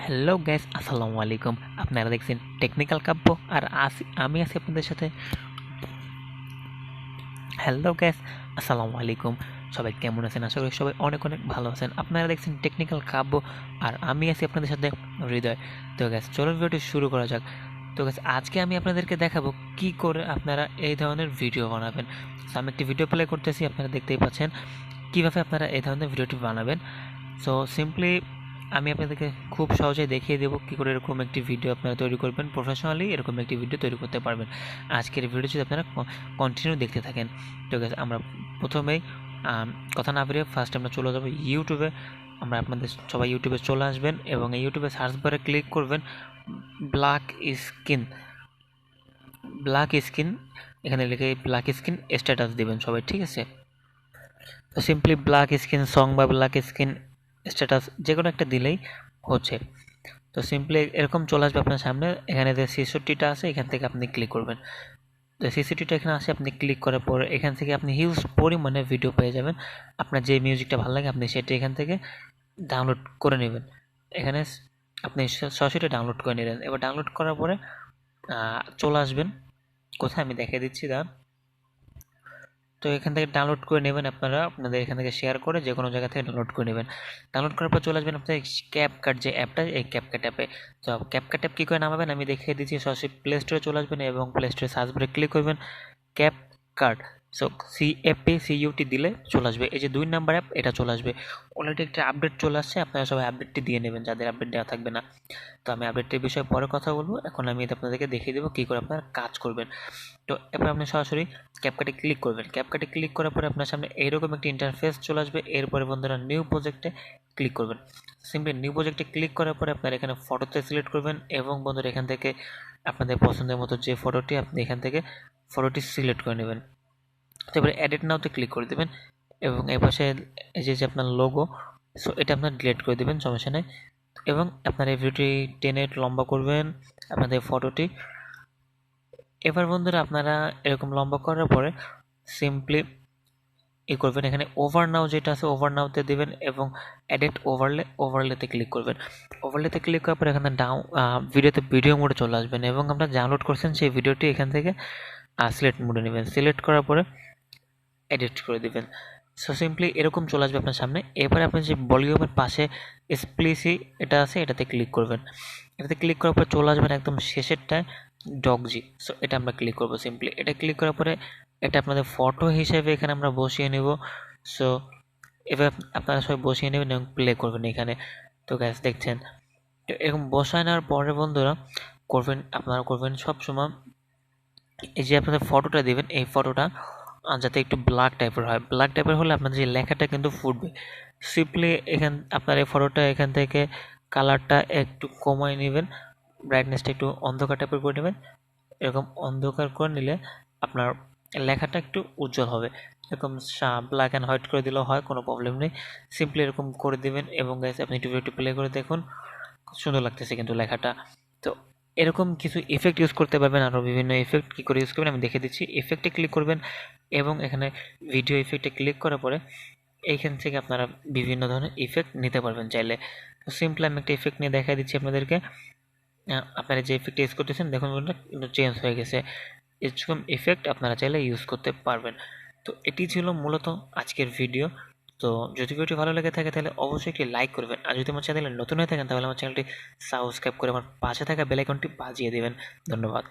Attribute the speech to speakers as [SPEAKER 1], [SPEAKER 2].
[SPEAKER 1] Hello guys, আসসালামু আলাইকুম। আপনারা দেখছেন টেকনিক্যাল কাব্য আর আমি আছি আপনাদের সাথে। হ্যালো গাইস, আসসালামু আলাইকুম। সবাই কেমন আছেন? আশা করি সবাই অনেক অনেক ভালো আছেন। আপনারা দেখছেন টেকনিক্যাল কাব্য আর আমি আছি আপনাদের সাথে হৃদয়। তো গাইস, চলো ভিডিওটি শুরু করা যাক। তো গাইস, আজকে আমি আপনাদেরকে দেখাবো কি করে আপনারা এই ধরনের ভিডিও বানাবেন। তো আমি একটি ভিডিও প্লে করতেছি, আপনারা দেখতেই পাচ্ছেন কিভাবে আপনারা এই ধরনের ভিডিওটি বানাবেন। সো সিম্পলি আমি আপনাদেরকে খুব সহজেই দেখিয়ে দেবো কী করে এরকম একটি ভিডিও আপনারা তৈরি করবেন, প্রফেশনালি এরকম একটি ভিডিও তৈরি করতে পারবেন। আজকের ভিডিও যদি আপনারা কন্টিনিউ দেখতে থাকেন। ঠিক আছে, আমরা প্রথমেই কথা না বেরিয়ে ফার্স্ট আমরা চলে যাবো ইউটিউবে। আপনাদের সবাই ইউটিউবে চলে আসবেন এবং এই ইউটিউবে সার্চ বারে ক্লিক করবেন ব্ল্যাক স্কিন। এখানে লিখে ব্ল্যাক স্কিন স্ট্যাটাস দেবেন সবাই, ঠিক আছে? তো সিম্পলি ব্ল্যাক স্কিন সং বা ব্ল্যাক স্কিন স্ট্যাটাস যে কোনো একটা দিলেই হচ্ছে। তো সিম্পলি এরকম চলে আসবে আপনার সামনে। এখানে যে ৬৬টা আছে এখান থেকে আপনি ক্লিক করবেন। তো ৬৬টা এখানে আসে, আপনি ক্লিক করার পর এখান থেকে আপনি হিউজ পরিমাণে ভিডিও পেয়ে যাবেন। আপনার যে মিউজিকটা ভালো লাগে আপনি সেটা এখান থেকে ডাউনলোড করে নেবেন। এখানে আপনি সরাসরি ডাউনলোড করে নিলেন। এবার ডাউনলোড করার পরে চলে আসবেন কোথায় আমি দেখিয়ে দিচ্ছি, দাঁড়ান। তো এখান থেকে ডাউনলোড করে নেবেন, আপনাদের এখান থেকে শেয়ার করে যে কোনো জায়গা থেকে ডাউনলোড করে নেবেন। ডাউনলোড করার পর চলে আসবেন আপনার ক্যাপকাট যে অ্যাপটা, এই ক্যাপকাট অ্যাপে। তো ক্যাপকাট অ্যাপ কী করে নামাবেন আমি দেখিয়ে দিচ্ছি। সরাসরি প্লে স্টোরে চলে আসবেন এবং প্লে স্টোরে সার্চ বারে ক্লিক করবেন ক্যাপকাট। সো CAPCUT দিলে চলে আসবে। এই যে 2 নাম্বার অ্যাপ, এটা চলে আসবে। অলরেডি একটা আপডেট চলে আসছে, আপনারা সবাই আপডেটটি দিয়ে নেবেন যাদের আপডেট দেওয়া থাকবে না। তো আমি আপডেটটির বিষয়ে পরে কথা বলবো, এখন আমি আপনাদেরকে দেখিয়ে দেবো কী করে আপনারা কাজ করবেন। তো এরপর আপনি সরাসরি ক্যাপকাটে ক্লিক করবেন। ক্যাপকাটে ক্লিক করার পরে আপনার সামনে এইরকম একটি ইন্টারফেস চলে আসবে। এরপরে বন্ধুরা নিউ প্রজেক্টে ক্লিক করবেন। সিম্পলি নিউ প্রজেক্টে ক্লিক করার পরে আপনারা এখানে ফটোতে সিলেক্ট করবেন এবং বন্ধুরা এখান থেকে আপনাদের পছন্দের মতো যে ফটোটি আপনি এখান থেকে ফটোটি সিলেক্ট করে নেবেন। তারপরে এডিট নাওতে ক্লিক করে দেবেন এবং এই পাশে এই যে আপনার লোগো, সো এটা আপনার ডিলিট করে দেবেন, সমস্যা নেই। এবং আপনার এই ভিডিওটি টেনে লম্বা করবেন আপনাদের ফটোটি। এবার বন্ধুরা আপনারা এরকম লম্বা করার পরে সিম্পলি করবেন, এখানে ওভার নাও যেটা আছে ওভার নাওতে দেবেন এবং এডিট ওভারলেতে ক্লিক করবেন। ওভারলেতে ক্লিক করার পরে এখানে ভিডিও মোডে চলে আসবেন এবং আপনারা ডাউনলোড করছেন সেই ভিডিওটি এখান থেকে সিলেক্ট মোডে নেবেন। সিলেক্ট করার পরে এডিট করে দেবেন। সো সিম্পলি এরকম চলে আসবে আপনার সামনে। এবারে আপনি যে ভলিউমের পাশে এক্সপ্লিসি এটা আছে এটাতে ক্লিক করবেন। এটাতে ক্লিক করার পর চলে আসবেন একদম শেষেরটায় ডগজি। সো এটা আমরা ক্লিক করবো। সিম্পলি এটা ক্লিক করার পরে এটা আপনাদের ফটো হিসেবে এখানে আমরা বসিয়ে নেব। সো এবার আপনারা সবাই বসিয়ে নেবেন এবং প্লে করবেন এখানে। তো গ্যাস দেখছেন, তো এরকম বসায় নেওয়ার পরে বন্ধুরা আপনারা করবেন সবসময় এই যে আপনাদের ফটোটা দেবেন, এই ফটোটা যাতে একটু ব্ল্যাক টাইপের হয়। ব্ল্যাক টাইপের হলে আপনাদের যে লেখাটা কিন্তু ফুটবে। সিম্পলি আপনার এই ফটোটা এখান থেকে কালারটা একটু কমায় নেবেন, ব্রাইটনেসটা একটু অন্ধকার টাইপের করে নেবেন। এরকম অন্ধকার করে নিলে আপনার লেখাটা একটু উজ্জ্বল হবে। এরকম ব্ল্যাক অ্যান্ড হোয়াইট করে দিলেও হয়, কোনো প্রবলেম নেই। সিম্পলি এরকম করে দেবেন এবং গাইস আপনি একটু প্লে করে দেখুন, খুব সুন্দর লাগতেছে কিন্তু লেখাটা। তো এরকম কিছু ইফেক্ট ইউজ করতে পারবেন, আরও বিভিন্ন ইফেক্ট কী করে ইউজ করবেন আমি দেখে দিচ্ছি। ইফেক্টে ক্লিক করবেন এবং এখানে ভিডিও ইফেক্টে ক্লিক করার পরে এইখান থেকে আপনারা বিভিন্ন ধরনের ইফেক্ট নিতে পারবেন চাইলে। তো সিম্পলি আমি একটা ইফেক্ট নিয়ে দেখা দিচ্ছি আপনাদেরকে। আপনারা যে ইফেক্ট ইউজ করতেছেন দেখুন কিন্তু চেঞ্জ হয়ে গেছে। এরকম ইফেক্ট আপনারা চাইলে ইউজ করতে পারবেন। তো এটি ছিল মূলত আজকের ভিডিও। তো যদি ভিডিওটি ভালো লেগে থাকে তাহলে অবশ্যই একটি লাইক করবেন, আর যদি আমার চ্যানেলে নতুন হয়ে থাকেন তাহলে আমার চ্যানেলটি সাবস্ক্রাইব করে আমার পাশে থাকা বেল আইকনটি বাজিয়ে দেবেন। ধন্যবাদ।